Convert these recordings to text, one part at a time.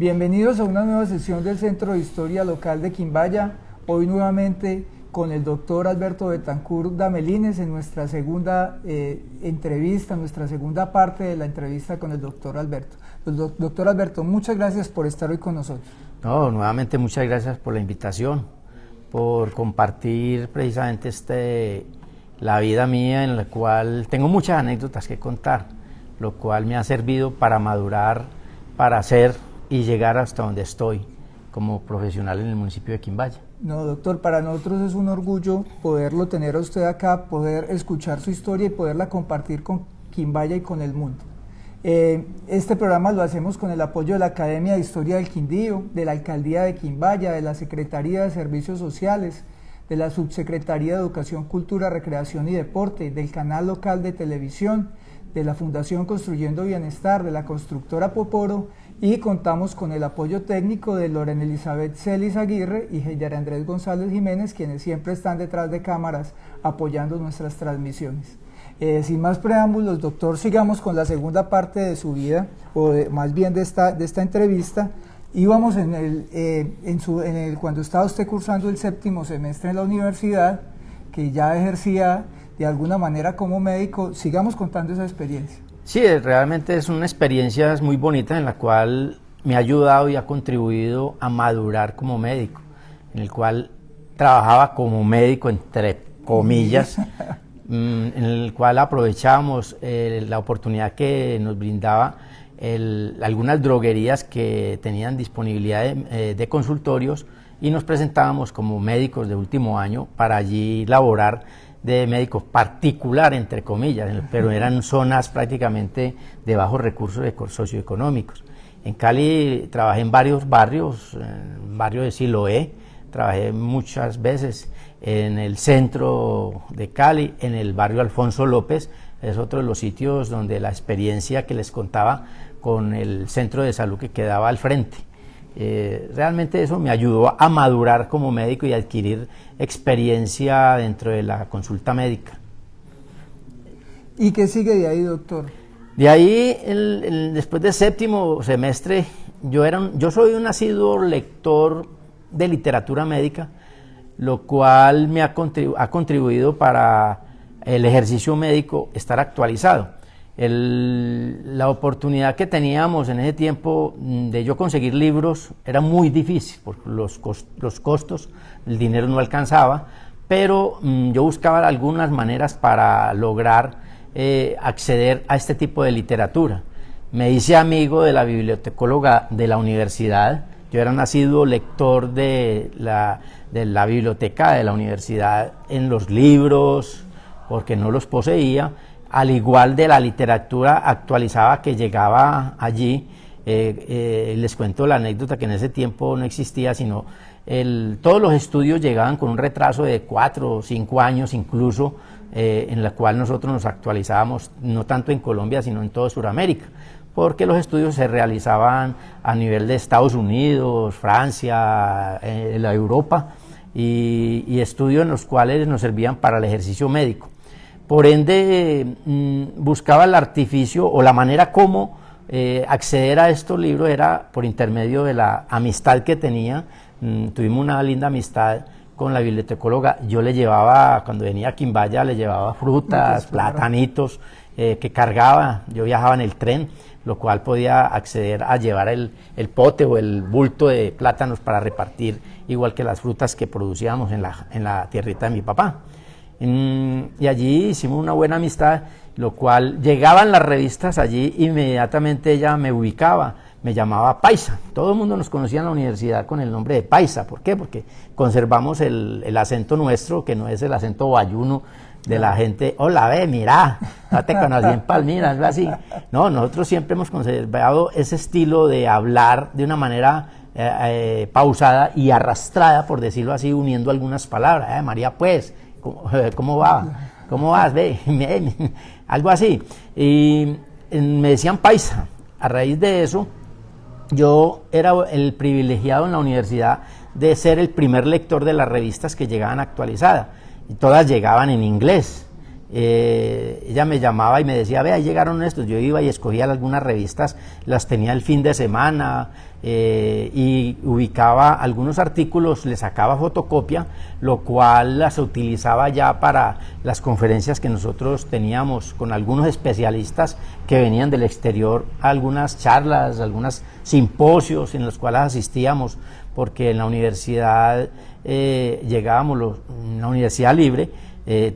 Bienvenidos a una nueva sesión del Centro de Historia Local de Quimbaya. Hoy nuevamente con el doctor Alberto Betancourt Damelines en nuestra segunda entrevista, nuestra segunda parte de la entrevista con el doctor Alberto. Doctor Alberto, muchas gracias por estar hoy con nosotros. No, nuevamente muchas gracias por la invitación, por compartir precisamente la vida mía, en la cual tengo muchas anécdotas que contar, lo cual me ha servido para madurar, para ser y llegar hasta donde estoy como profesional en el municipio de Quimbaya. No, doctor, para nosotros es un orgullo poderlo tener a usted acá, poder escuchar su historia y poderla compartir con Quimbaya y con el mundo. Este programa lo hacemos con el apoyo de la Academia de Historia del Quindío, de la Alcaldía de Quimbaya, de la Secretaría de Servicios Sociales, de la Subsecretaría de Educación, Cultura, Recreación y Deporte, del Canal Local de Televisión, de la Fundación Construyendo Bienestar, de la Constructora Poporo, y contamos con el apoyo técnico de Lorena Elizabeth Celis Aguirre y Heider Andrés González Jiménez, quienes siempre están detrás de cámaras apoyando nuestras transmisiones. Sin más preámbulos, doctor, sigamos con la segunda parte de su vida, más bien de esta entrevista. Íbamos cuando estaba usted cursando el séptimo semestre en la universidad, que ya ejercía de alguna manera como médico. Sigamos contando esa experiencia. Sí, realmente es una experiencia muy bonita en la cual me ha ayudado y ha contribuido a madurar como médico, en el cual trabajaba como médico entre comillas, en el cual aprovechábamos la oportunidad que nos brindaba algunas droguerías que tenían disponibilidad de consultorios, y nos presentábamos como médicos de último año para allí laborar de médico particular, entre comillas, pero eran zonas prácticamente de bajos recursos socioeconómicos. En Cali trabajé en varios barrios, en el barrio de Siloé, trabajé muchas veces en el centro de Cali, en el barrio Alfonso López, es otro de los sitios donde la experiencia que les contaba con el centro de salud que quedaba al frente. Realmente eso me ayudó a madurar como médico y a adquirir experiencia dentro de la consulta médica. ¿Y qué sigue de ahí, doctor? De ahí, después del séptimo semestre, yo soy un asiduo lector de literatura médica, lo cual me ha contribuido para el ejercicio médico estar actualizado. La oportunidad que teníamos en ese tiempo de yo conseguir libros era muy difícil porque los costos, el dinero no alcanzaba, pero yo buscaba algunas maneras para lograr acceder a este tipo de literatura. Me hice amigo de la bibliotecóloga de la universidad. Yo era un asiduo lector de la biblioteca de la universidad en los libros, porque no los poseía, al igual de la literatura actualizada que llegaba allí. Les cuento la anécdota que en ese tiempo no existía, sino todos los estudios llegaban con un retraso de 4 o 5 años incluso, en la cual nosotros nos actualizábamos, no tanto en Colombia, sino en toda Sudamérica, porque los estudios se realizaban a nivel de Estados Unidos, Francia, la Europa, y estudios en los cuales nos servían para el ejercicio médico. Por ende, buscaba el artificio o la manera como acceder a estos libros era por intermedio de la amistad que tenía. Tuvimos una linda amistad con la bibliotecóloga. Yo le llevaba, cuando venía a Quimbaya, le llevaba frutas, platanitos que cargaba. Yo viajaba en el tren, lo cual podía acceder a llevar el pote o el bulto de plátanos para repartir, igual que las frutas que producíamos en la tierrita de mi papá. Y allí hicimos una buena amistad, lo cual llegaban las revistas allí, inmediatamente ella me ubicaba, me llamaba Paisa. Todo el mundo nos conocía en la universidad con el nombre de Paisa. ¿Por qué? Porque conservamos el acento nuestro, que no es el acento bayuno de la gente. Hola, ve, mira, no te conocí en Palmira, algo así. No, nosotros siempre hemos conservado ese estilo de hablar de una manera pausada y arrastrada, por decirlo así, uniendo algunas palabras. María, pues, ¿cómo va? ¿Cómo vas? Ve, algo así. Y me decían Paisa. A raíz de eso, yo era el privilegiado en la universidad de ser el primer lector de las revistas que llegaban actualizadas. Y todas llegaban en inglés. ella me llamaba y me decía, vea, ahí llegaron estos. Yo iba y escogía algunas revistas, las tenía el fin de semana, y ubicaba algunos artículos, le sacaba fotocopia, lo cual las utilizaba ya para las conferencias que nosotros teníamos con algunos especialistas que venían del exterior, algunas charlas, algunos simposios en los cuales asistíamos, porque en la universidad llegábamos, en la Universidad Libre,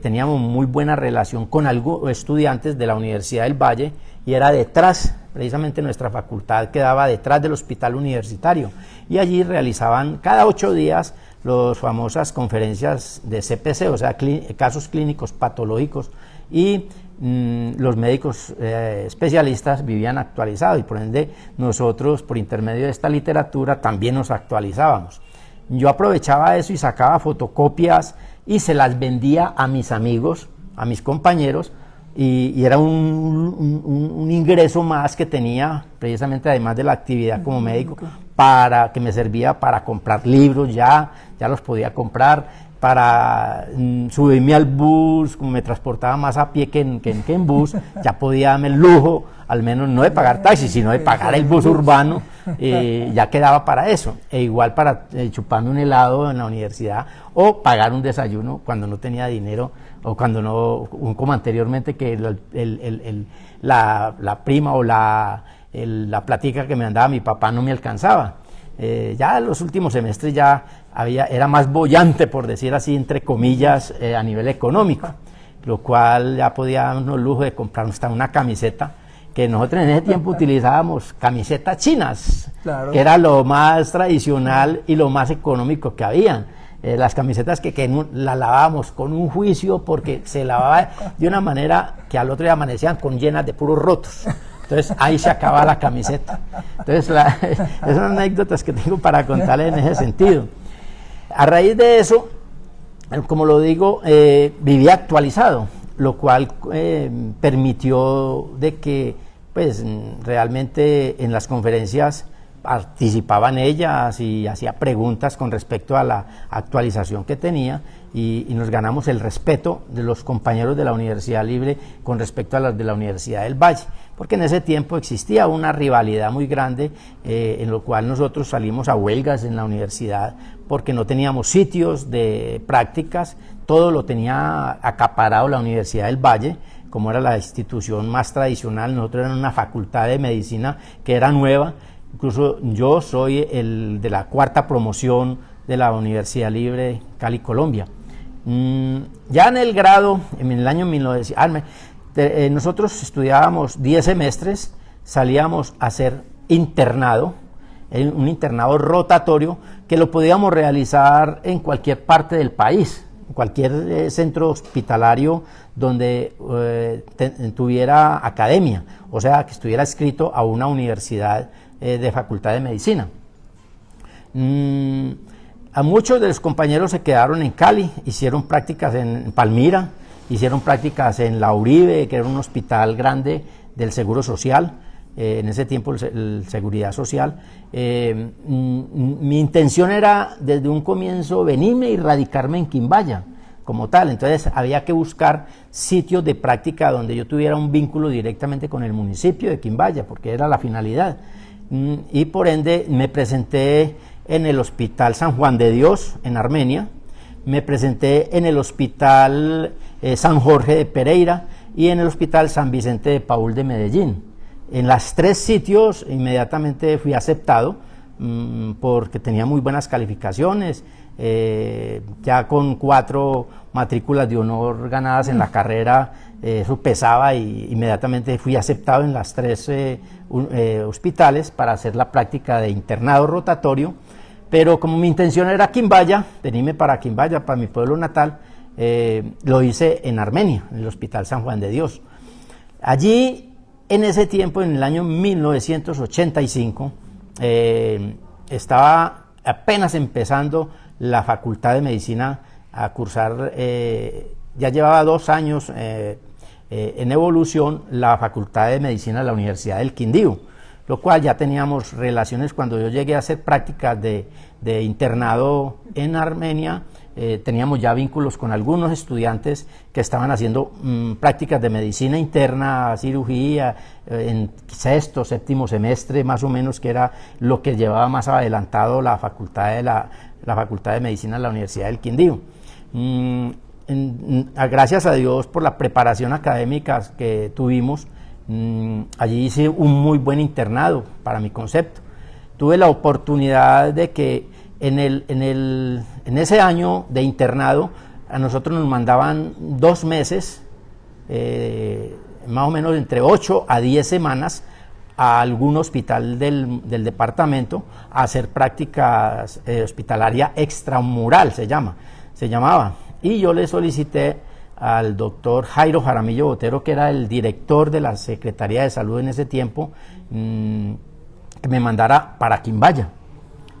teníamos muy buena relación con algunos estudiantes de la Universidad del Valle, y era detrás, precisamente nuestra facultad quedaba detrás del hospital universitario, y allí realizaban cada 8 días las famosas conferencias de CPC, o sea, casos clínicos patológicos, y los médicos especialistas vivían actualizados, y por ende nosotros, por intermedio de esta literatura, también nos actualizábamos. Yo aprovechaba eso y sacaba fotocopias y se las vendía a mis amigos, a mis compañeros, y era un ingreso más que tenía, precisamente además de la actividad como médico, para que me servía para comprar libros, ya los podía comprar, para subirme al bus, como me transportaba más a pie que en bus, ya podía darme el lujo, al menos no de pagar taxi, sino de pagar el bus urbano, ya quedaba para eso, e igual para chuparme un helado en la universidad, o pagar un desayuno cuando no tenía dinero, o cuando no, como anteriormente, que la prima o la platica que me mandaba mi papá no me alcanzaba. Ya en los últimos semestres ya era más boyante, por decir así, entre comillas, a nivel económico, lo cual ya podía darnos el lujo de comprar hasta una camiseta, que nosotros en ese tiempo utilizábamos camisetas chinas, claro, que era lo más tradicional y lo más económico que habían. Las camisetas que las lavábamos con un juicio, porque se lavaba de una manera que al otro día amanecían con llenas de puros rotos. Entonces ahí se acababa la camiseta. Entonces esas son anécdotas que tengo para contarles en ese sentido. A raíz de eso, como lo digo, vivía actualizado, lo cual permitió de que pues realmente en las conferencias participaba en ellas y hacía preguntas con respecto a la actualización que tenía, y nos ganamos el respeto de los compañeros de la Universidad Libre con respecto a las de la Universidad del Valle, porque en ese tiempo existía una rivalidad muy grande, en lo cual nosotros salimos a huelgas en la universidad porque no teníamos sitios de prácticas, todo lo tenía acaparado la Universidad del Valle, como era la institución más tradicional. Nosotros éramos una facultad de medicina que era nueva. Incluso yo soy el de la 4ª promoción de la Universidad Libre Cali, Colombia. Ya en el grado, en el año 1900, nosotros estudiábamos 10 semestres, salíamos a hacer internado, un internado rotatorio que lo podíamos realizar en cualquier parte del país, en cualquier centro hospitalario donde tuviera academia, o sea, que estuviera adscrito a una universidad de facultad de medicina. A muchos de los compañeros se quedaron en Cali, hicieron prácticas en Palmira, hicieron prácticas en La Uribe, que era un hospital grande del Seguro Social, en ese tiempo el Seguridad Social. Mi intención era desde un comienzo venirme y radicarme en Quimbaya como tal, entonces había que buscar sitios de práctica donde yo tuviera un vínculo directamente con el municipio de Quimbaya, porque era la finalidad. Y por ende me presenté en el Hospital San Juan de Dios en Armenia, me presenté en el Hospital San Jorge de Pereira y en el Hospital San Vicente de Paúl de Medellín. En los 3 sitios inmediatamente fui aceptado, porque tenía muy buenas calificaciones, ya con 4 matrículas de honor ganadas en la carrera, eso pesaba, y inmediatamente fui aceptado en las 3 hospitales para hacer la práctica de internado rotatorio. Pero como mi intención era Quimbaya, venirme para Quimbaya, para mi pueblo natal, lo hice en Armenia, en el Hospital San Juan de Dios. Allí, en ese tiempo, en el año 1985, estaba apenas empezando la Facultad de Medicina a cursar, ya llevaba 2 años en evolución la Facultad de Medicina de la Universidad del Quindío, lo cual ya teníamos relaciones. Cuando yo llegué a hacer prácticas de internado en Armenia, teníamos ya vínculos con algunos estudiantes que estaban haciendo prácticas de medicina interna, cirugía, en sexto, séptimo semestre más o menos, que era lo que llevaba más adelantado la facultad de medicina de la Universidad del Quindío. Gracias a Dios por la preparación académica que tuvimos, allí hice un muy buen internado para mi concepto. Tuve la oportunidad de que en ese año de internado a nosotros nos mandaban 2 meses, más o menos entre 8 a 10 semanas, a algún hospital del departamento a hacer prácticas hospitalaria extramural, se llamaba. Y yo le solicité al doctor Jairo Jaramillo Botero, que era el director de la Secretaría de Salud en ese tiempo, que me mandara para Quimbaya.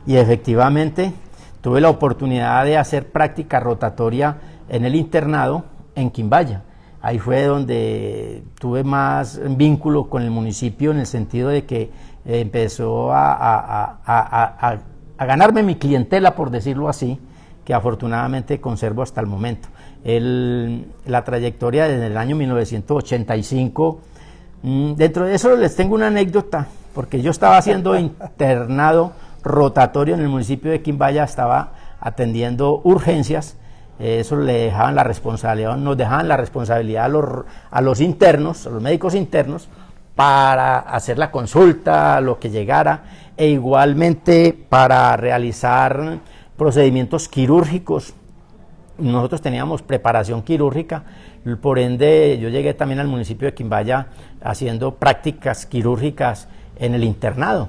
Y efectivamente tuve la oportunidad de hacer práctica rotatoria en el internado en Quimbaya. Ahí fue donde tuve más vínculo con el municipio, en el sentido de que empezó a ganarme mi clientela, por decirlo así, que afortunadamente conservo hasta el momento. La trayectoria desde el año 1985, dentro de eso les tengo una anécdota, porque yo estaba haciendo internado rotatorio en el municipio de Quimbaya, estaba atendiendo urgencias. Eso le dejaban la responsabilidad, nos dejaban la responsabilidad a los internos, a los médicos internos, para hacer la consulta, lo que llegara, e igualmente para realizar procedimientos quirúrgicos. Nosotros teníamos preparación quirúrgica, por ende yo llegué también al municipio de Quimbaya haciendo prácticas quirúrgicas en el internado.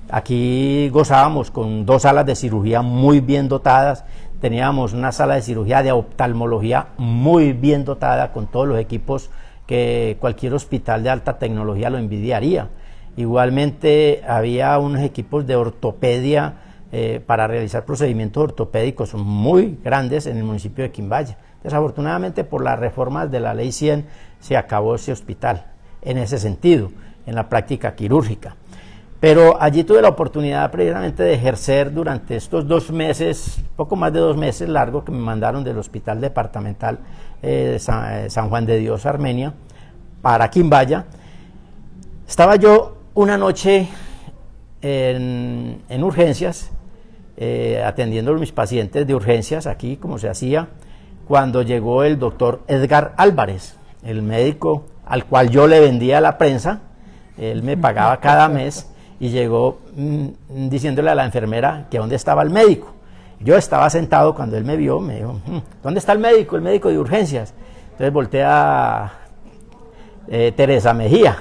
Aquí gozábamos con 2 salas de cirugía muy bien dotadas, teníamos una sala de cirugía de oftalmología muy bien dotada, con todos los equipos que cualquier hospital de alta tecnología lo envidiaría. Igualmente había unos equipos de ortopedia para realizar procedimientos ortopédicos muy grandes en el municipio de Quimbaya. Desafortunadamente, por las reformas de la Ley 100 se acabó ese hospital en ese sentido, en la práctica quirúrgica. Pero allí tuve la oportunidad precisamente de ejercer durante estos 2 meses, poco más de 2 meses largos, que me mandaron del Hospital Departamental San Juan de Dios, Armenia, para Quimbaya. Estaba yo una noche en urgencias, atendiendo a mis pacientes de urgencias, aquí como se hacía, cuando llegó el doctor Edgar Álvarez, el médico al cual yo le vendía a la prensa. Él me pagaba cada mes, y llegó diciéndole a la enfermera que dónde estaba el médico. Yo estaba sentado, cuando él me vio, me dijo, ¿dónde está el médico de urgencias? Entonces volteé a Teresa Mejía,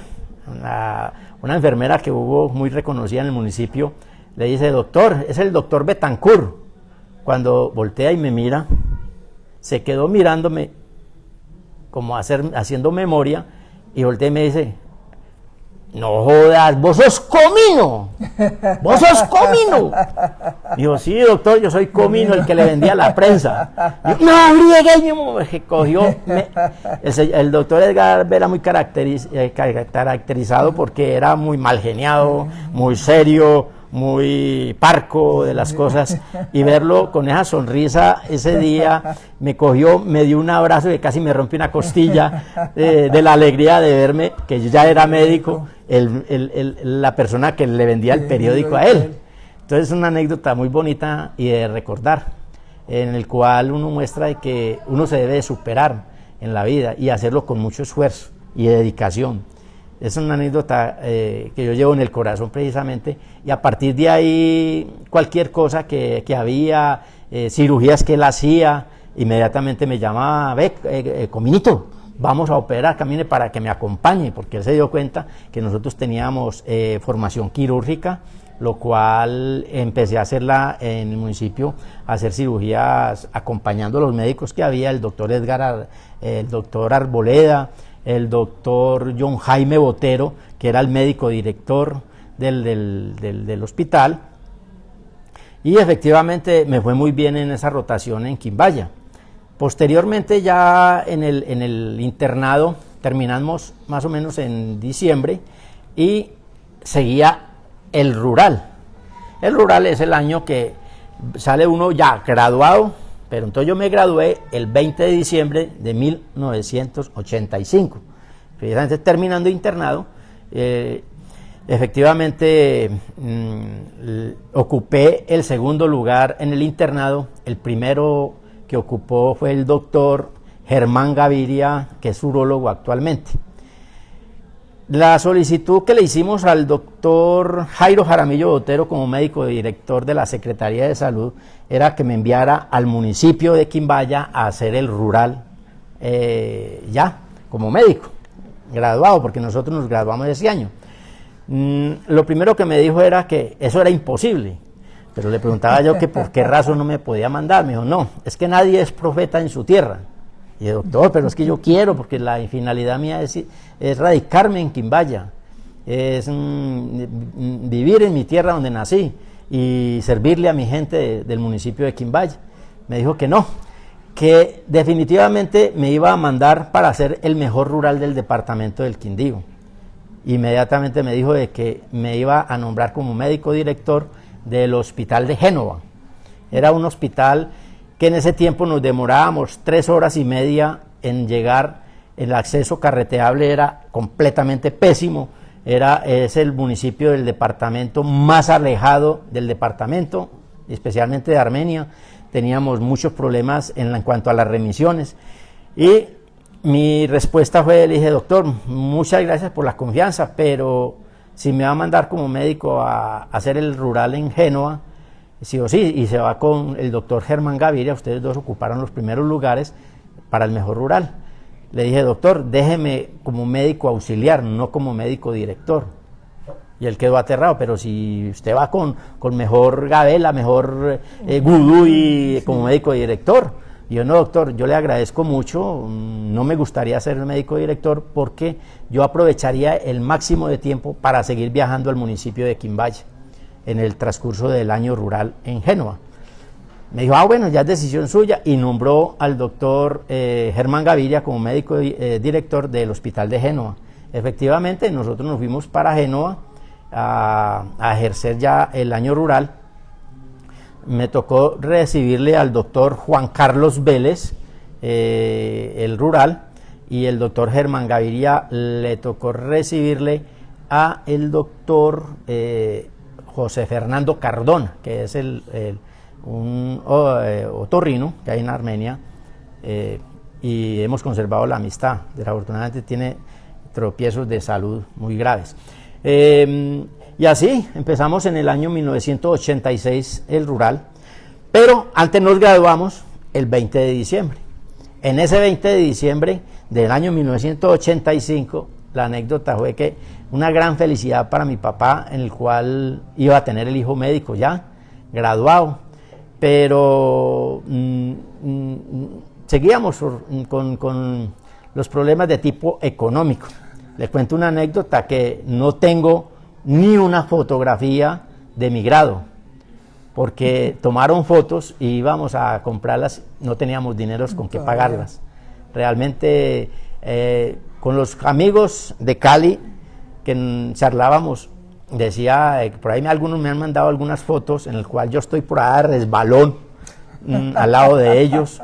una enfermera que hubo muy reconocida en el municipio. Le dice, doctor, es el doctor Betancourt. Cuando voltea y me mira, se quedó mirándome como haciendo memoria, y voltea y me dice, no jodas, vos sos Comino, vos sos Comino. Digo, sí, doctor, yo soy Comino, el que le vendía a la prensa. Digo, no, briegueño, que cogió. El doctor Edgar era muy caracterizado porque era muy mal geniado, muy serio, muy parco de las cosas, y verlo con esa sonrisa ese día me cogió, me dio un abrazo que casi me rompió una costilla de la alegría de verme, que yo ya era médico, la persona que le vendía el periódico a él. Entonces es una anécdota muy bonita y de recordar, en el cual uno muestra de que uno se debe de superar en la vida y hacerlo con mucho esfuerzo y dedicación. Es una anécdota que yo llevo en el corazón precisamente, y a partir de ahí cualquier cosa que había, cirugías que él hacía, inmediatamente me llamaba, Cominito, vamos a operar, camine para que me acompañe, porque él se dio cuenta que nosotros teníamos formación quirúrgica, lo cual empecé a hacerla en el municipio, a hacer cirugías acompañando a los médicos que había, el doctor Edgar, el doctor Arboleda, el doctor John Jaime Botero, que era el médico director del hospital, y efectivamente me fue muy bien en esa rotación en Quimbaya. Posteriormente, ya en el internado, terminamos más o menos en diciembre, y seguía el rural. El rural es el año que sale uno ya graduado Pero entonces yo me gradué el 20 de diciembre de 1985. Precisamente terminando internado, efectivamente ocupé el segundo lugar en el internado. El primero que ocupó fue el doctor Germán Gaviria, que es urólogo actualmente. La solicitud que le hicimos al doctor Jairo Jaramillo Botero como médico director de la Secretaría de Salud era que me enviara al municipio de Quimbaya a hacer el rural ya como médico graduado, porque nosotros nos graduamos ese año. Lo primero que me dijo era que eso era imposible, pero le preguntaba yo que por qué razón no me podía mandar. Me dijo, no, es que nadie es profeta en su tierra. Y yo, doctor, pero es que yo quiero, porque la finalidad mía es radicarme en Quimbaya, es vivir en mi tierra donde nací y servirle a mi gente del municipio de Quimbaya. Me dijo que no, que definitivamente me iba a mandar para hacer el mejor rural del departamento del Quindío. Inmediatamente me dijo de que me iba a nombrar como médico director del hospital de Génova. Era un hospital que en ese tiempo nos demorábamos 3 horas y media en llegar, el acceso carreteable era completamente pésimo, es el municipio del departamento más alejado del departamento, especialmente de Armenia. Teníamos muchos problemas en cuanto a las remisiones, y mi respuesta fue, le dije, doctor, muchas gracias por la confianza, pero si me va a mandar como médico a hacer el rural en Génova, sí o sí, y se va con el doctor Germán Gaviria, ustedes dos ocuparon los primeros lugares para el mejor rural. Le dije, doctor, déjeme como médico auxiliar, no como médico director. Y él quedó aterrado, pero si usted va con mejor gabela, mejor gudú y como médico director. Y yo, no, doctor, yo le agradezco mucho, no me gustaría ser médico director porque yo aprovecharía el máximo de tiempo para seguir viajando al municipio de Quimbaya en el transcurso del año rural en Génova. Me dijo, bueno, ya es decisión suya, y nombró al doctor Germán Gaviria como médico director del hospital de Génova. Efectivamente, nosotros nos fuimos para Génova a ejercer ya el año rural. Me tocó recibirle al doctor Juan Carlos Vélez, el rural, y el doctor Germán Gaviria le tocó recibirle a el doctor José Fernando Cardona, que es un otorrino que hay en Armenia, y hemos conservado la amistad. Desafortunadamente tiene tropiezos de salud muy graves. Y así empezamos en el año 1986 el rural, pero antes nos graduamos el 20 de diciembre. En ese 20 de diciembre del año 1985, la anécdota fue que una gran felicidad para mi papá, en el cual iba a tener el hijo médico ya, graduado, pero seguíamos con los problemas de tipo económico. Les cuento una anécdota, que no tengo ni una fotografía de mi grado, porque tomaron fotos y íbamos a comprarlas, no teníamos dineros con qué pagarlas. Realmente con los amigos de Cali que charlábamos, decía, por ahí algunos me han mandado algunas fotos en las cuales yo estoy por ahí resbalón al lado de ellos,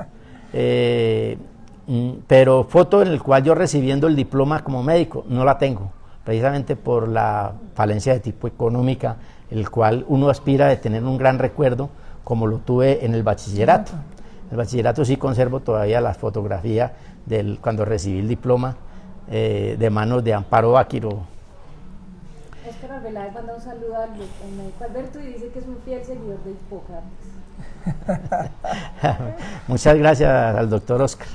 pero foto en la cual yo recibiendo el diploma como médico no la tengo, precisamente por la falencia de tipo económica, el cual uno aspira de tener un gran recuerdo como lo tuve en el bachillerato. En el bachillerato sí conservo todavía las fotografías cuando recibí el diploma de manos de Amparo Báquiro. Óscar Arbeláez manda un saludo al médico Alberto y dice que es un fiel seguidor de Hipócrates. Muchas gracias al doctor Óscar.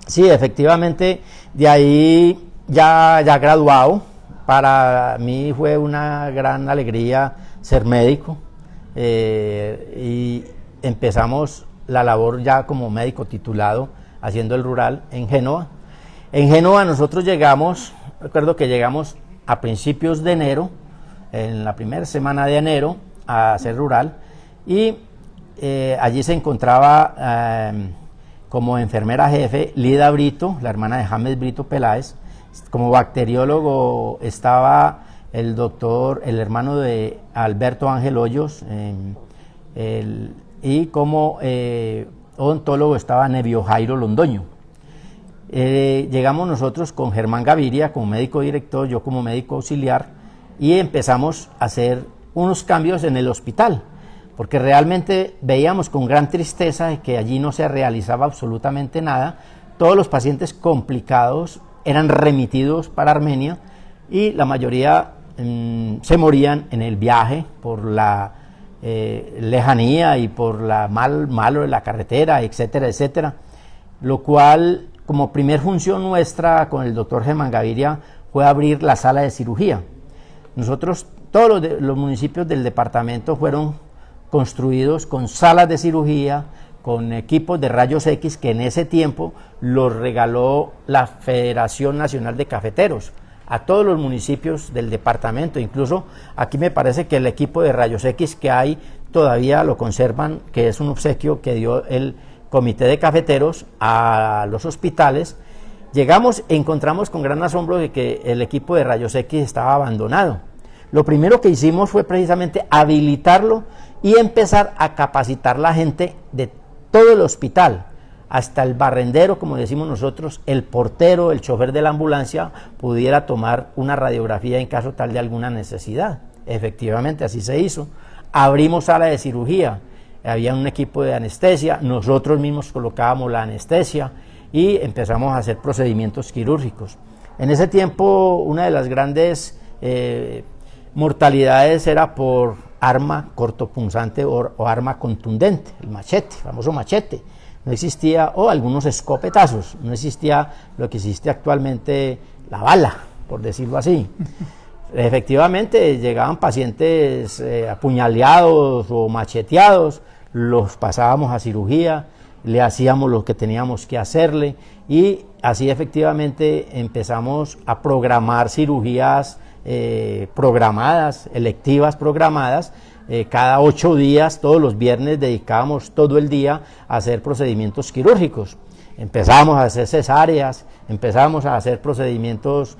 Sí, efectivamente, de ahí ya graduado, para mí fue una gran alegría ser médico, y empezamos la labor ya como médico titulado, haciendo el rural en Génova. En Génova nosotros recuerdo que llegamos a principios de enero, en la primera semana de enero, a hacer rural, y allí se encontraba como enfermera jefe Lida Brito, la hermana de James Brito Peláez. Como bacteriólogo estaba el hermano de Alberto Ángel Hoyos, y como odontólogo estaba Nevio Jairo Londoño. Llegamos nosotros con Germán Gaviria como médico director, yo como médico auxiliar, y empezamos a hacer unos cambios en el hospital, porque realmente veíamos con gran tristeza de que allí no se realizaba absolutamente nada. Todos los pacientes complicados eran remitidos para Armenia y la mayoría se morían en el viaje por la lejanía y por la malo de la carretera, etcétera, etcétera, lo cual, como primer función nuestra con el doctor Germán Gaviria, fue abrir la sala de cirugía. Nosotros, todos los municipios del departamento fueron construidos con salas de cirugía, con equipos de rayos X que en ese tiempo los regaló la Federación Nacional de Cafeteros a todos los municipios del departamento. Incluso aquí me parece que el equipo de rayos X que hay todavía lo conservan, que es un obsequio que dio el Comité de Cafeteros a los hospitales. Llegamos e encontramos con gran asombro de que el equipo de rayos X estaba abandonado. Lo primero que hicimos fue precisamente habilitarlo y empezar a capacitar la gente de todo el hospital, hasta el barrendero, como decimos nosotros, el portero, el chofer de la ambulancia, pudiera tomar una radiografía en caso tal de alguna necesidad. Efectivamente, así se hizo. Abrimos sala de cirugía, había un equipo de anestesia, nosotros mismos colocábamos la anestesia y empezamos a hacer procedimientos quirúrgicos. En ese tiempo, una de las grandes mortalidades era por arma cortopunzante o arma contundente, el machete, el famoso machete. No existía, o algunos escopetazos, no existía lo que existe actualmente, la bala, por decirlo así. Efectivamente, llegaban pacientes apuñaleados o macheteados, los pasábamos a cirugía, le hacíamos lo que teníamos que hacerle y así efectivamente empezamos a programar cirugías programadas, electivas programadas. Cada 8 días, todos los viernes, dedicábamos todo el día a hacer procedimientos quirúrgicos. Empezamos a hacer cesáreas, empezamos a hacer procedimientos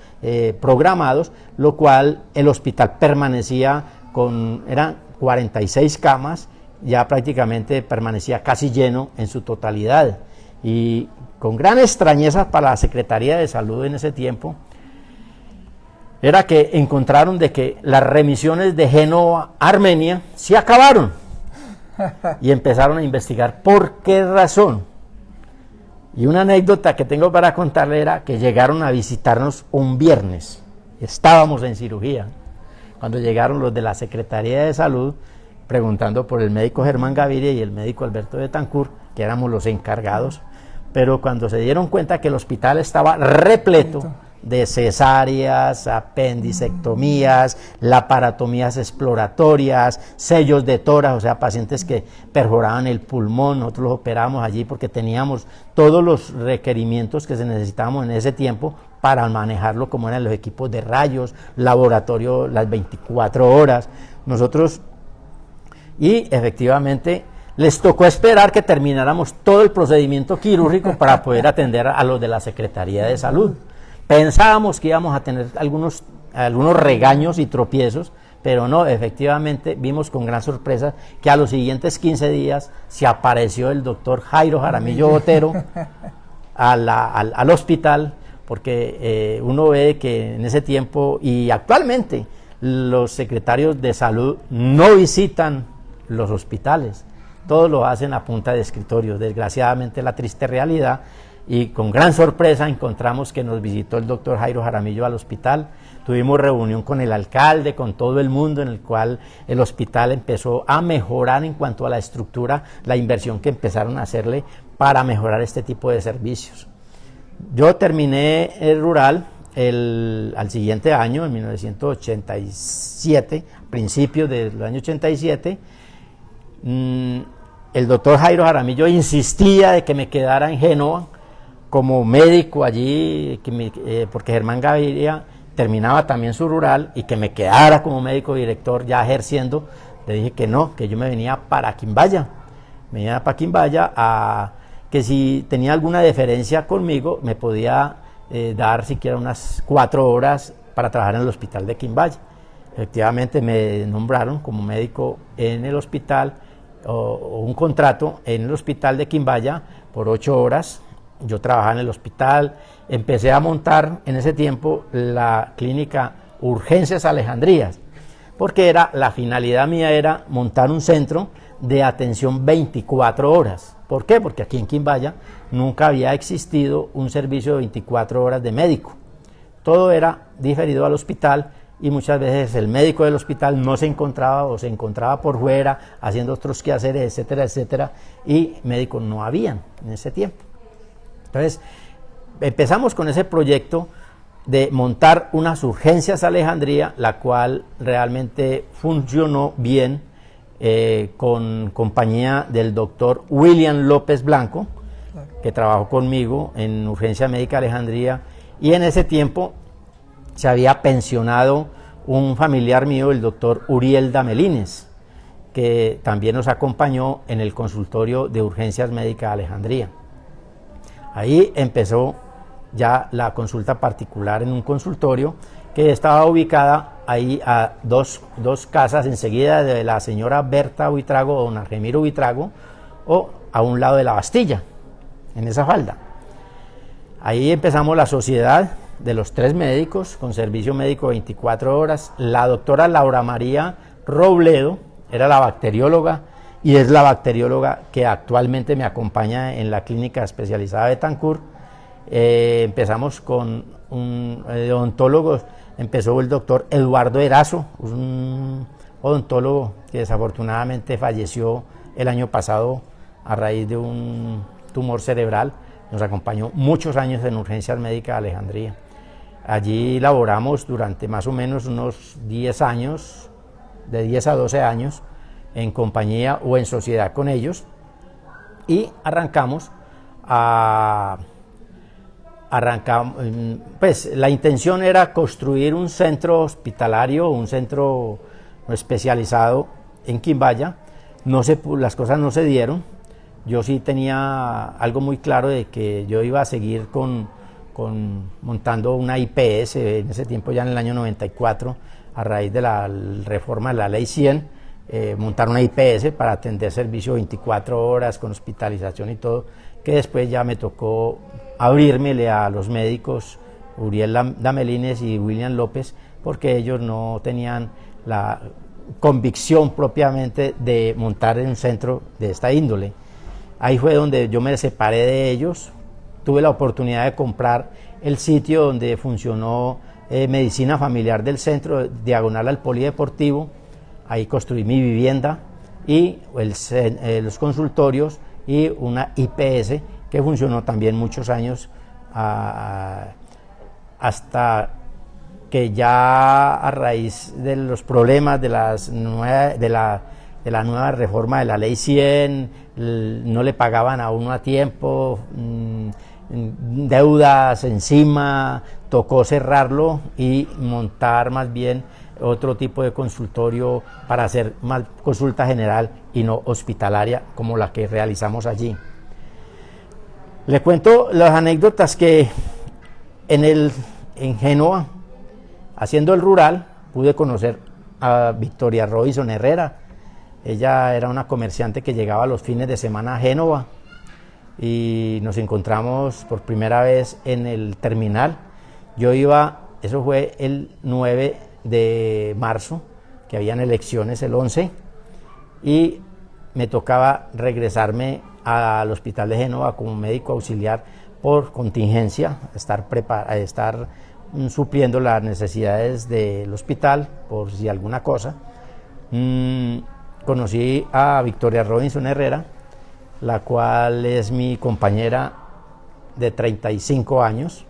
programados, lo cual el hospital permanecía eran 46 camas, ya prácticamente permanecía casi lleno en su totalidad. Y con gran extrañeza para la Secretaría de Salud en ese tiempo, era que encontraron de que las remisiones de Génova a Armenia se acabaron y empezaron a investigar por qué razón. Y una anécdota que tengo para contarle era que llegaron a visitarnos un viernes, estábamos en cirugía, cuando llegaron los de la Secretaría de Salud preguntando por el médico Germán Gaviria y el médico Alberto Betancourt, que éramos los encargados, pero cuando se dieron cuenta que el hospital estaba repleto de cesáreas, apendicectomías, laparotomías exploratorias, sellos de tórax, o sea, pacientes que perforaban el pulmón, nosotros los operábamos allí porque teníamos todos los requerimientos que se necesitábamos en ese tiempo para manejarlo, como eran los equipos de rayos, laboratorio las 24 horas, nosotros, y efectivamente les tocó esperar que termináramos todo el procedimiento quirúrgico para poder atender a los de la Secretaría de Salud. Pensábamos que íbamos a tener algunos regaños y tropiezos, pero no, efectivamente vimos con gran sorpresa que a los siguientes 15 días se apareció el doctor Jairo Jaramillo Botero al hospital, porque uno ve que en ese tiempo y actualmente los secretarios de salud no visitan los hospitales, todos lo hacen a punta de escritorio. Desgraciadamente la triste realidad. Y con gran sorpresa encontramos que nos visitó el doctor Jairo Jaramillo al hospital. Tuvimos reunión con el alcalde, con todo el mundo, en el cual el hospital empezó a mejorar en cuanto a la estructura, la inversión que empezaron a hacerle para mejorar este tipo de servicios. Yo terminé el rural al siguiente año, en 1987, principios del año 87. El doctor Jairo Jaramillo insistía de que me quedara en Génova como médico allí, porque Germán Gaviria terminaba también su rural y que me quedara como médico director ya ejerciendo. Le dije que no, que yo me venía para Quimbaya, que si tenía alguna deferencia conmigo me podía dar siquiera unas 4 horas para trabajar en el hospital de Quimbaya. Efectivamente me nombraron como médico en el hospital o un contrato en el hospital de Quimbaya por 8 horas. Yo trabajaba en el hospital, empecé a montar en ese tiempo la clínica Urgencias Alejandrías, porque la finalidad mía era montar un centro de atención 24 horas. ¿Por qué? Porque aquí en Quimbaya nunca había existido un servicio de 24 horas de médico. Todo era diferido al hospital y muchas veces el médico del hospital no se encontraba o se encontraba por fuera haciendo otros quehaceres, etcétera, etcétera, y médicos no habían en ese tiempo. Entonces, empezamos con ese proyecto de montar unas urgencias Alejandría, la cual realmente funcionó bien, con compañía del doctor William López Blanco, que trabajó conmigo en Urgencia Médica Alejandría, y en ese tiempo se había pensionado un familiar mío, el doctor Uriel Damelines, que también nos acompañó en el consultorio de Urgencias Médicas Alejandría. Ahí empezó ya la consulta particular en un consultorio que estaba ubicada ahí a dos casas enseguida de la señora Berta Buitrago o don Argemiro Buitrago, o a un lado de la Bastilla, en esa falda. Ahí empezamos la sociedad de los 3 médicos con servicio médico 24 horas. La doctora Laura María Robledo era la bacterióloga y es la bacterióloga que actualmente me acompaña en la clínica especializada de Betancur. Empezamos con un odontólogo, empezó el doctor Eduardo Erazo, un odontólogo que desafortunadamente falleció el año pasado a raíz de un tumor cerebral. Nos acompañó muchos años en Urgencias Médicas Alejandría. Allí laboramos durante más o menos unos 10 años, de 10 a 12 años, en compañía o en sociedad con ellos, y pues la intención era construir un centro hospitalario, un centro especializado en Quimbaya. Las cosas no se dieron. Yo sí tenía algo muy claro de que yo iba a seguir montando una IPS, en ese tiempo ya en el año 94, a raíz de la reforma de la Ley 100, montar una IPS para atender servicio 24 horas con hospitalización y todo, que después ya me tocó abrírmele a los médicos Uriel Damelines y William López, porque ellos no tenían la convicción propiamente de montar un centro de esta índole. Ahí fue donde yo me separé de ellos. Tuve la oportunidad de comprar el sitio donde funcionó Medicina Familiar del Centro, diagonal al Polideportivo. Ahí construí mi vivienda y los consultorios y una IPS que funcionó también muchos años, hasta que ya a raíz de los problemas de la nueva reforma de la Ley 100, no le pagaban a uno a tiempo, deudas encima, tocó cerrarlo y montar más bien otro tipo de consultorio para hacer más consulta general y no hospitalaria como la que realizamos allí. Le cuento las anécdotas que en Génova, haciendo el rural, pude conocer a Victoria Robinson Herrera. Ella era una comerciante que llegaba los fines de semana a Génova y nos encontramos por primera vez en el terminal. Eso fue el 9 de marzo, que habían elecciones el 11, y me tocaba regresarme al hospital de Génova como médico auxiliar por contingencia, estar supliendo las necesidades del hospital por si alguna cosa. Conocí a Victoria Robinson Herrera, la cual es mi compañera de 35 años.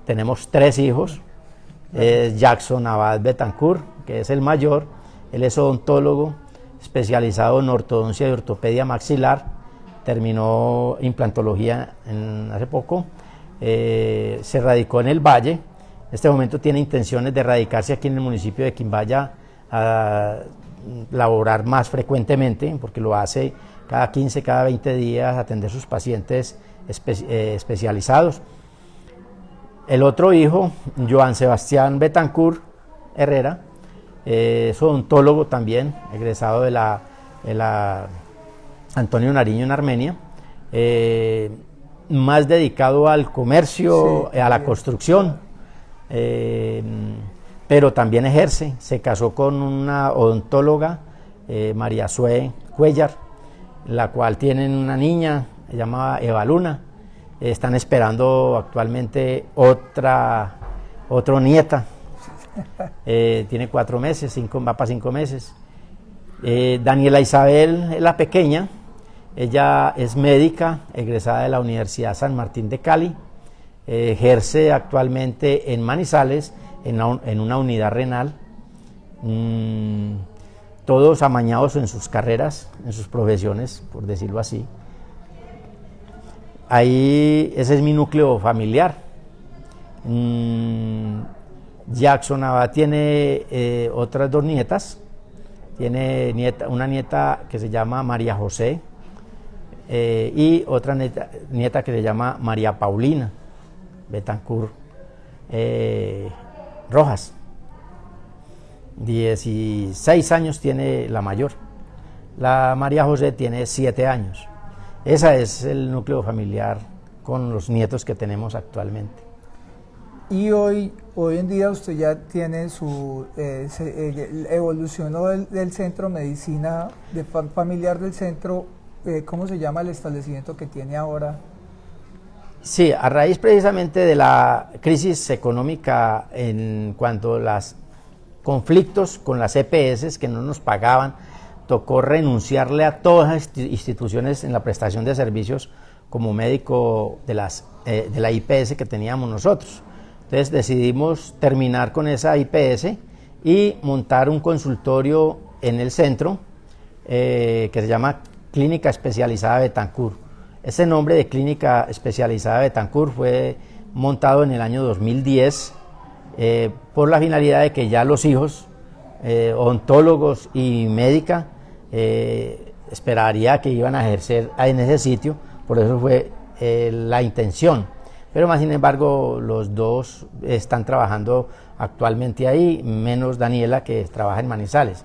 Tenemos 3 hijos. Es Jackson Abad Betancur, que es el mayor. Él es odontólogo especializado en ortodoncia y ortopedia maxilar. Terminó implantología hace poco. Se radicó en el Valle. En este momento tiene intenciones de radicarse aquí en el municipio de Quimbaya, a laborar más frecuentemente, porque lo hace cada 15, cada 20 días, atender sus pacientes especializados. El otro hijo, Joan Sebastián Betancur Herrera, es odontólogo también, egresado de la Antonio Nariño en Armenia, más dedicado al comercio, Sí, a la bien. construcción, pero también ejerce. Se casó con una odontóloga, María Sue Cuellar, la cual tienen una niña, se llama Eva Luna. Están esperando actualmente otra nieta. Tiene 4 meses, va para 5 meses. Daniela Isabel, la pequeña, ella es médica, egresada de la Universidad San Martín de Cali, ejerce actualmente en Manizales, en una unidad renal, todos amañados en sus carreras, en sus profesiones, por decirlo así. Ahí, ese es mi núcleo familiar. Jackson Abad tiene otras 2 nietas. Tiene una nieta que se llama María José y otra nieta que se llama María Paulina Betancourt Rojas. 16 años tiene la mayor. La María José tiene 7 años. Ese es el núcleo familiar con los nietos que tenemos actualmente. Y hoy en día usted ya tiene evolucionó del centro medicina familiar del centro, ¿cómo se llama el establecimiento que tiene ahora? Sí, a raíz precisamente de la crisis económica en cuanto a los conflictos con las EPS que no nos pagaban, tocó renunciarle a todas las instituciones en la prestación de servicios como médico de la IPS que teníamos nosotros. Entonces decidimos terminar con esa IPS y montar un consultorio en el centro que se llama Clínica Especializada Betancourt. Ese nombre de Clínica Especializada Betancourt fue montado en el año 2010 por la finalidad de que ya los hijos, odontólogos y médica, esperaría que iban a ejercer en ese sitio, por eso fue la intención. Pero más sin embargo los 2 están trabajando actualmente ahí, menos Daniela que trabaja en Manizales.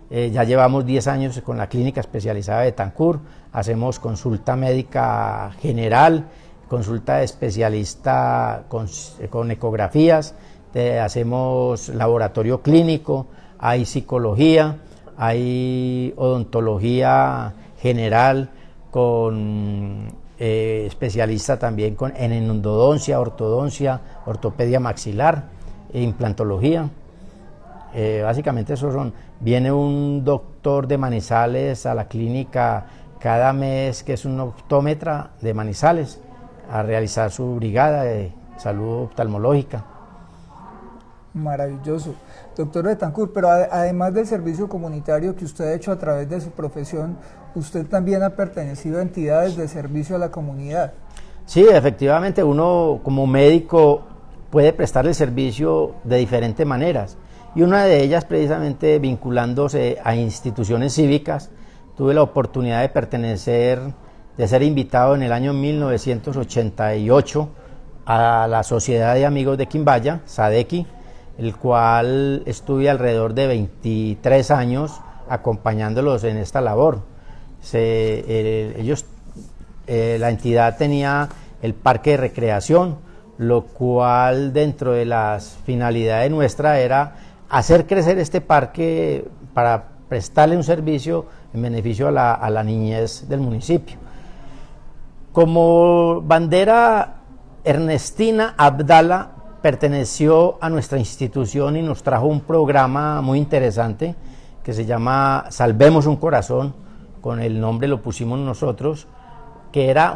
Ya llevamos 10 años con la Clínica Especializada de Betancourt, hacemos consulta médica general, consulta de especialista con ecografías, hacemos laboratorio clínico, hay psicología, hay odontología general con especialista también en endodoncia, ortodoncia, ortopedia maxilar e implantología. Básicamente esos son. Viene un doctor de Manizales a la clínica cada mes, que es un optómetra de Manizales, a realizar su brigada de salud oftalmológica. Maravilloso. Doctor Betancourt, pero además del servicio comunitario que usted ha hecho a través de su profesión, usted también ha pertenecido a entidades de servicio a la comunidad. Sí, efectivamente, uno como médico puede prestarle servicio de diferentes maneras, y una de ellas precisamente vinculándose a instituciones cívicas. Tuve la oportunidad de ser invitado en el año 1988 a la Sociedad de Amigos de Quimbaya, SADEQui, el cual estuve alrededor de 23 años acompañándolos en esta labor. La entidad tenía el parque de recreación, lo cual dentro de las finalidades nuestra era hacer crecer este parque para prestarle un servicio en beneficio a la niñez del municipio. Como bandera, Ernestina Abdala perteneció a nuestra institución y nos trajo un programa muy interesante que se llama Salvemos un Corazón, con el nombre lo pusimos nosotros, que era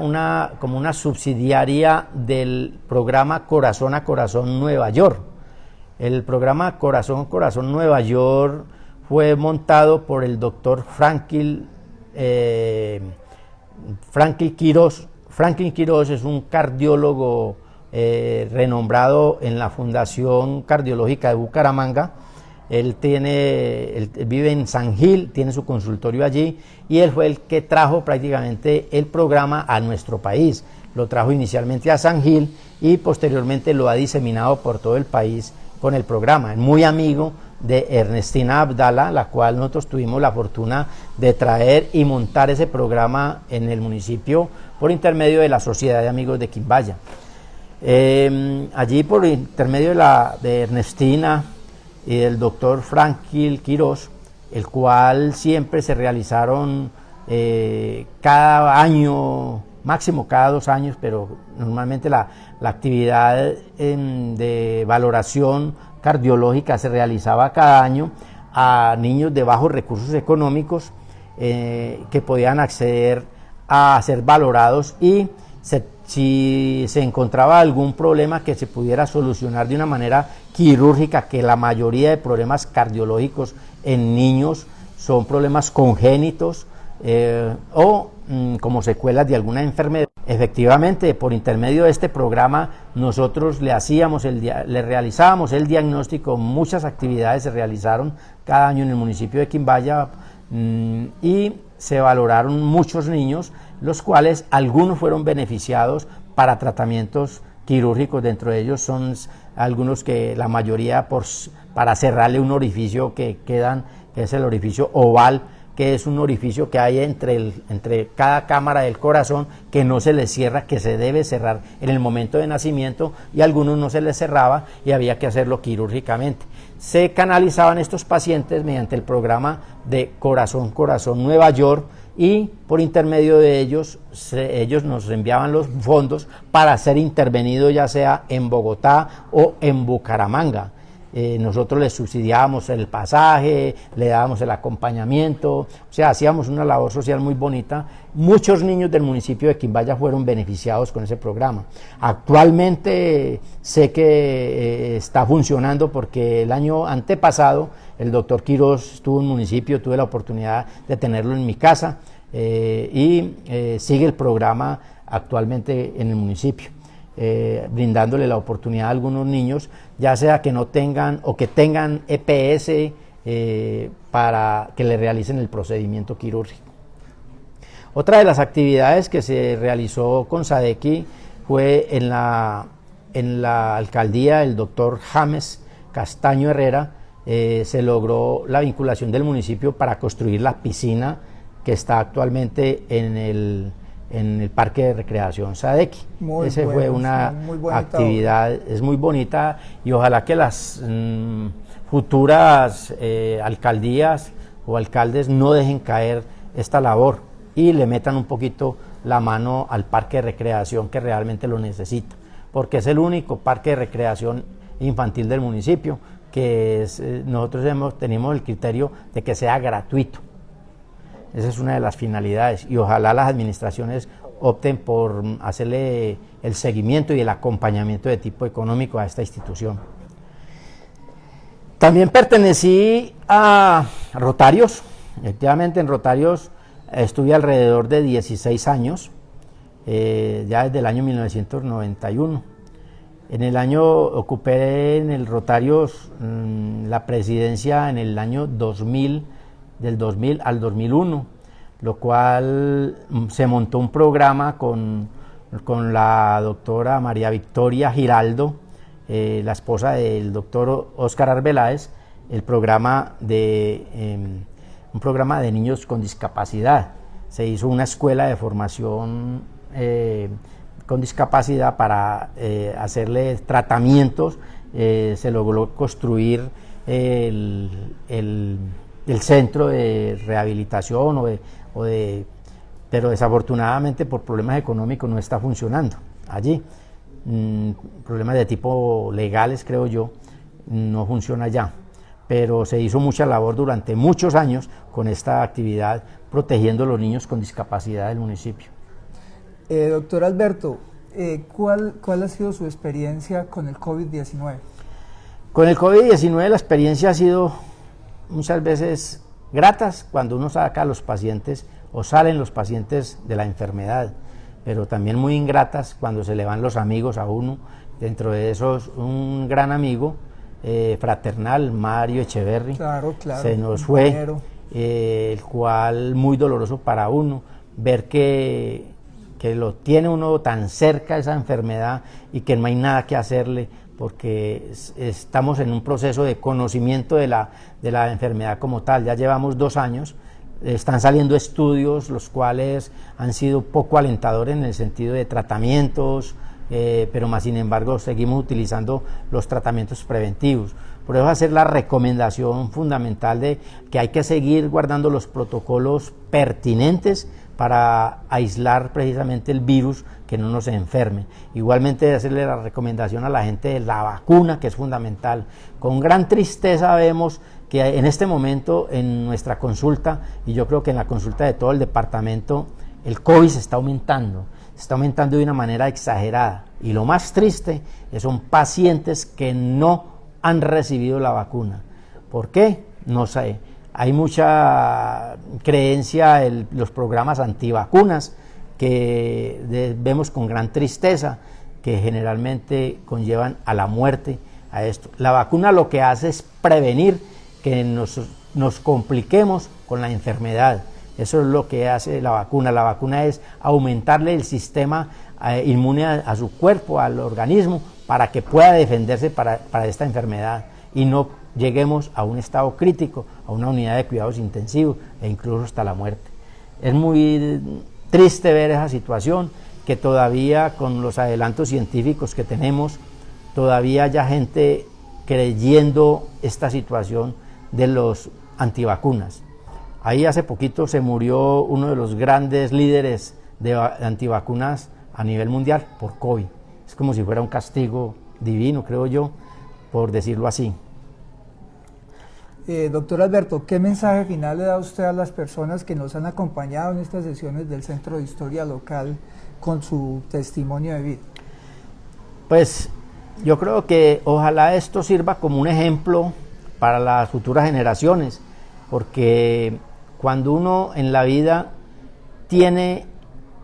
como una subsidiaria del programa Corazón a Corazón Nueva York. El programa Corazón a Corazón Nueva York fue montado por el doctor Franklin Quiroz. Franklin Quiroz es un cardiólogo renombrado en la Fundación Cardiológica de Bucaramanga. Él vive en San Gil, tiene su consultorio allí, y él fue el que trajo prácticamente el programa a nuestro país. Lo trajo inicialmente a San Gil y posteriormente lo ha diseminado por todo el país con el programa. Es muy amigo de Ernestina Abdala, la cual nosotros tuvimos la fortuna de traer y montar ese programa en el municipio por intermedio de la Sociedad de Amigos de Quimbaya. Allí por intermedio de Ernestina y del doctor Franklin Quiroz, el cual siempre se realizaron cada año, máximo cada 2 años, pero normalmente la actividad de valoración cardiológica se realizaba cada año a niños de bajos recursos económicos que podían acceder a ser valorados y si se encontraba algún problema que se pudiera solucionar de una manera quirúrgica, que la mayoría de problemas cardiológicos en niños son problemas congénitos o como secuelas de alguna enfermedad. Efectivamente, por intermedio de este programa nosotros le realizábamos el diagnóstico, muchas actividades se realizaron cada año en el municipio de Quimbaya y se valoraron muchos niños, los cuales algunos fueron beneficiados para tratamientos quirúrgicos. Dentro de ellos son algunos que la mayoría para cerrarle un orificio que es el orificio oval, que es un orificio que hay entre cada cámara del corazón, que no se le cierra, que se debe cerrar en el momento de nacimiento, y a algunos no se les cerraba y había que hacerlo quirúrgicamente. Se canalizaban estos pacientes mediante el programa de Corazón Nueva York, y por intermedio de ellos nos enviaban los fondos para ser intervenido ya sea en Bogotá o en Bucaramanga. Nosotros les subsidiábamos el pasaje, le dábamos el acompañamiento, o sea, hacíamos una labor social muy bonita. Muchos niños del municipio de Quimbaya fueron beneficiados con ese programa. Actualmente sé que está funcionando porque el año antepasado el doctor Quiroz estuvo en el municipio, tuve la oportunidad de tenerlo en mi casa y sigue el programa actualmente en el municipio. Brindándole la oportunidad a algunos niños, ya sea que no tengan o que tengan EPS para que le realicen el procedimiento quirúrgico. Otra de las actividades que se realizó con SADEQUI fue en la alcaldía del doctor James Castaño Herrera. Se logró la vinculación del municipio para construir la piscina que está actualmente en el Parque de Recreación SADEQUI. Esa fue una actividad, es muy bonita, y ojalá que las futuras alcaldías o alcaldes no dejen caer esta labor y le metan un poquito la mano al Parque de Recreación, que realmente lo necesita, porque es el único parque de recreación infantil del municipio que nosotros tenemos el criterio de que sea gratuito. Esa es una de las finalidades, y ojalá las administraciones opten por hacerle el seguimiento y el acompañamiento de tipo económico a esta institución. También pertenecí a Rotarios. Efectivamente, en Rotarios estuve alrededor de 16 años, ya desde el año 1991. En el año ocupé en el Rotarios la presidencia en el año 2000, del 2000 al 2001, lo cual se montó un programa con la doctora María Victoria Giraldo, la esposa del doctor Óscar Arbeláez, un programa de niños con discapacidad. Se hizo una escuela de formación con discapacidad para hacerle tratamientos. Se logró construir el centro de rehabilitación pero desafortunadamente por problemas económicos no está funcionando allí. Problemas de tipo legales, creo yo, no funciona ya, pero se hizo mucha labor durante muchos años con esta actividad, protegiendo a los niños con discapacidad del municipio. Doctor Alberto, ¿cuál ha sido su experiencia con el COVID-19? Con el COVID-19 la experiencia ha sido muchas veces gratas cuando uno saca a los pacientes o salen los pacientes de la enfermedad, pero también muy ingratas cuando se le van los amigos a uno. Dentro de esos, un gran amigo fraternal, Mario Echeverry, claro, se nos fue, el cual muy doloroso para uno, ver que lo tiene uno tan cerca esa enfermedad y que no hay nada que hacerle, porque estamos en un proceso de conocimiento de la enfermedad como tal. Ya llevamos 2 años, están saliendo estudios los cuales han sido poco alentadores en el sentido de tratamientos, pero más sin embargo seguimos utilizando los tratamientos preventivos. Por eso hacer la recomendación fundamental de que hay que seguir guardando los protocolos pertinentes para aislar precisamente el virus, que no nos enferme. Igualmente hacerle la recomendación a la gente de la vacuna, que es fundamental. Con gran tristeza vemos que en este momento en nuestra consulta, y yo creo que en la consulta de todo el departamento, el COVID se está aumentando de una manera exagerada. Y lo más triste son pacientes que no han recibido la vacuna. ¿Por qué? No sé. Hay mucha creencia en los programas antivacunas que vemos con gran tristeza, que generalmente conllevan a la muerte a esto. La vacuna lo que hace es prevenir que nos compliquemos con la enfermedad. Eso es lo que hace la vacuna. La vacuna es aumentarle el sistema inmune a su cuerpo, al organismo, para que pueda defenderse para esta enfermedad y no lleguemos a un estado crítico, a una unidad de cuidados intensivos e incluso hasta la muerte. Es muy triste ver esa situación, que todavía con los adelantos científicos que tenemos, todavía haya gente creyendo esta situación de los antivacunas. Ahí hace poquito se murió uno de los grandes líderes de antivacunas a nivel mundial por COVID. Es como si fuera un castigo divino, creo yo, por decirlo así. Doctor Alberto, ¿qué mensaje final le da usted a las personas que nos han acompañado en estas sesiones del Centro de Historia Local con su testimonio de vida? Pues yo creo que ojalá esto sirva como un ejemplo para las futuras generaciones, porque cuando uno en la vida tiene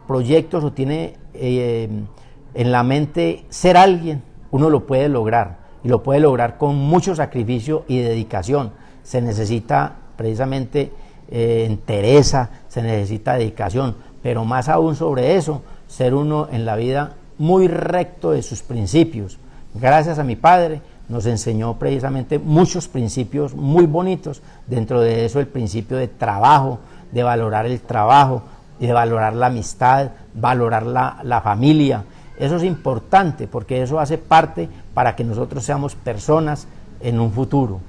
proyectos o tiene en la mente ser alguien, uno lo puede lograr, y lo puede lograr con mucho sacrificio y dedicación. Se necesita precisamente entereza, se necesita dedicación, pero más aún sobre eso, ser uno en la vida muy recto de sus principios. Gracias a mi padre nos enseñó precisamente muchos principios muy bonitos, dentro de eso el principio de trabajo, de valorar el trabajo, de valorar la amistad, valorar la familia. Eso es importante porque eso hace parte para que nosotros seamos personas en un futuro.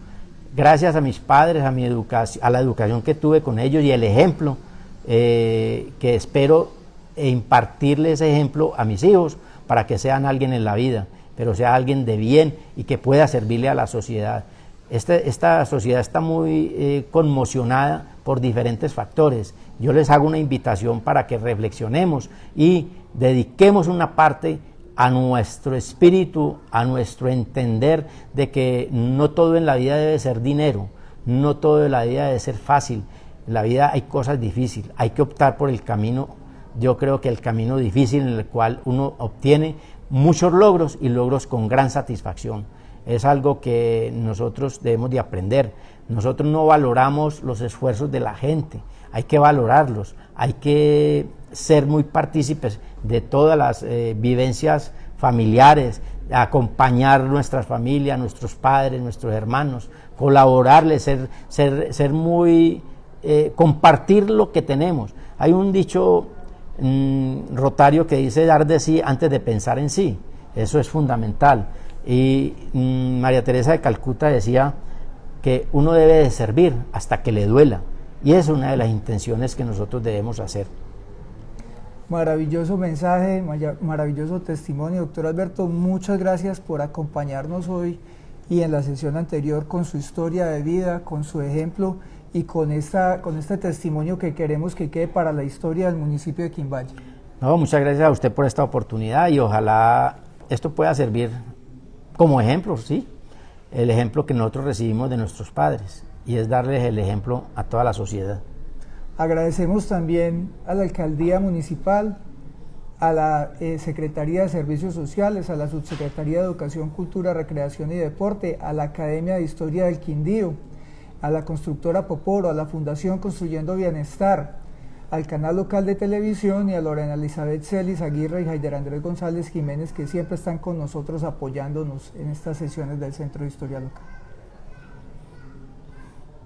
Gracias a mis padres, a la educación que tuve con ellos y el ejemplo que espero impartirle ese ejemplo a mis hijos para que sean alguien en la vida, pero sea alguien de bien y que pueda servirle a la sociedad. Esta sociedad está muy conmocionada por diferentes factores. Yo les hago una invitación para que reflexionemos y dediquemos una parte a nuestro espíritu, a nuestro entender de que no todo en la vida debe ser dinero, no todo en la vida debe ser fácil. En la vida hay cosas difíciles, hay que optar por el camino, yo creo que el camino difícil en el cual uno obtiene muchos logros y logros con gran satisfacción. Es algo que nosotros debemos de aprender. Nosotros no valoramos los esfuerzos de la gente, hay que valorarlos, hay que ser muy partícipes de todas las vivencias familiares, acompañar nuestras familias, nuestros padres, nuestros hermanos, colaborarles, ser muy, compartir lo que tenemos. Hay un dicho rotario que dice dar de sí antes de pensar en sí. Eso es fundamental. Y María Teresa de Calcuta decía que uno debe de servir hasta que le duela, y es una de las intenciones que nosotros debemos hacer. Maravilloso mensaje, maravilloso testimonio, doctor Alberto. Muchas gracias por acompañarnos hoy y en la sesión anterior con su historia de vida, con su ejemplo y con este testimonio que queremos que quede para la historia del municipio de Quimbaya. No, muchas gracias a usted por esta oportunidad y ojalá esto pueda servir como ejemplo, sí, el ejemplo que nosotros recibimos de nuestros padres, y es darles el ejemplo a toda la sociedad. Agradecemos también a la Alcaldía Municipal, a la Secretaría de Servicios Sociales, a la Subsecretaría de Educación, Cultura, Recreación y Deporte, a la Academia de Historia del Quindío, a la Constructora Poporo, a la Fundación Construyendo Bienestar, al canal local de televisión y a Lorena Elizabeth Celis Aguirre y Jaider Andrés González Jiménez, que siempre están con nosotros apoyándonos en estas sesiones del Centro de Historia Local.